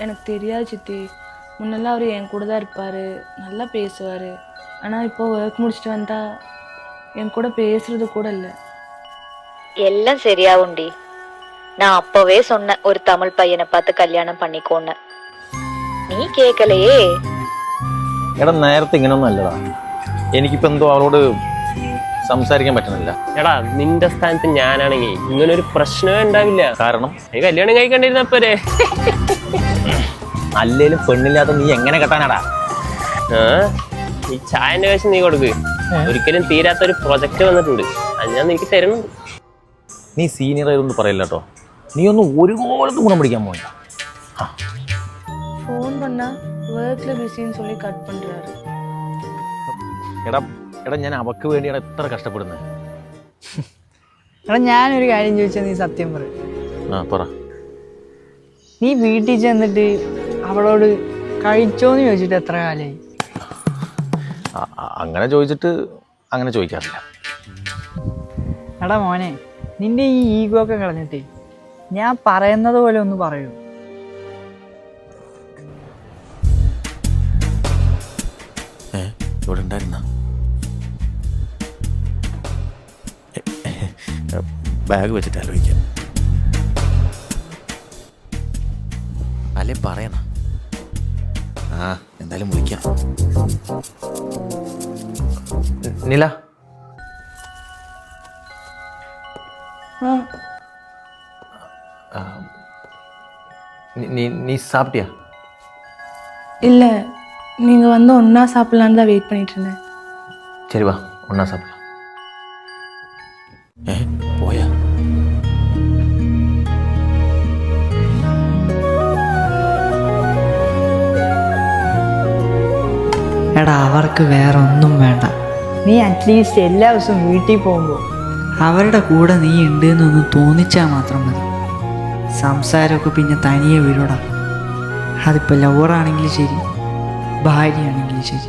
எனக்கு தெரியாது சித்தி. முன்னெல்லாம் அவர் என் கூட தான் இருப்பார், நல்லா பேசுவார். ஆனால் இப்போ ஒர்க் முடிச்சுட்டு வந்தா என் கூட பேசுறது கூட இல்லை. எல்லாம் சரியாவுண்டி. நான் அப்பவே சொன்னேன் ஒரு தமிழ் பையனை பார்த்து കല്യാണം பண்ணிக்கோன்னு. നീ കേക്കലേ. എടാ നേരത്തെ ഇങ്ങനൊന്നും അല്ലടാ. എനിക്കിപ്പോൾ എന്തോ അവളോട് സംസാരിക്കാൻ പറ്റുന്നില്ല. എടാ നിന്റെ സ്ഥാനത്ത് ഞാനാണെങ്കിൽ ഇങ്ങനൊരു പ്രശ്നമേ ഉണ്ടാവില്ല. കാരണം നീ കല്യാണം കഴിക്കണ്ടിരുന്നപ്പോരെ. അല്ലേലും പെണ്ണില്ലാത്ത നീ എങ്ങനെ കെട്ടാനാടാ? ഈ ചായന്റെ കാശ് നീ കൊടുക്ക്. ഒരിക്കലും തീരാത്തൊരു പ്രൊജക്ട് വന്നിട്ടുണ്ട്, അത് ഞാൻ നിനക്ക് തരുന്നുണ്ട്. നീ സീനിയർ ആയതൊന്നും പറയില്ല കേട്ടോ. നീ ഒന്നും ഒരുപോലത്തെ ഗുണം പിടിക്കാൻ പോയില്ല. ஃபோன் பண்ணால் ஒர்க்கில் பிஸின்னு சொல்லி கட் பண்ணுறாரு. എടാ എടാ ഞാൻ അവക്ക് വേണ്ടിയാണ് എത്ര കഷ്ടപ്പെടുന്നത്. എടാ ഞാനൊരു കാര്യം ചോദിച്ചാൽ നീ സത്യം പറയും. ആ പറ. നീ വീട്ടിൽ ചെന്നിട്ട് അവളോട് കഴിച്ചോന്ന് ചോദിച്ചിട്ട് എത്ര കാലമായി? അങ്ങനെ ചോദിച്ചിട്ട് അങ്ങനെ ചോദിക്കാറില്ല. എടാ മോനെ, നിന്റെ ഈ ഈഗോ ഒക്കെ കളഞ്ഞിട്ട് ഞാൻ പറയുന്നത് പോലെ ഒന്ന് പറയൂ. ഇവിടെ ഉണ്ടായിരുന്ന ബാഗ് വെച്ചിട്ട് ആലോചിക്കാം. അല്ലേ പറയണ. ആ എന്തായാലും വിളിക്കാം. നില நீ சாப்பிட்டியா? இல்லை, நீங்கள் வந்து ஒன்றா சாப்பிட்லான்னு தான் வெயிட் பண்ணிட்டு இருந்தேன். சரி வா ஒன்றா சாப்பிடலாம். போயா? എടാ അവർക്ക് വേറെ ഒന്നും വേണ്ട. നീ അറ്റ്ലീസ്റ്റ് എല്ലാ ദിവസവും വീട്ടിൽ പോകുമ്പോൾ അവരുടെ കൂടെ നീ ഉണ്ട് എന്നൊന്ന് തോന്നിച്ചാൽ മാത്രം മതി. സംസാരമൊക്കെ പിന്നെ തനിയെ വരൂടാ. അതിപ്പോൾ ലവറാണെങ്കിലും ശരി, ഭാര്യയാണെങ്കിലും ശരി.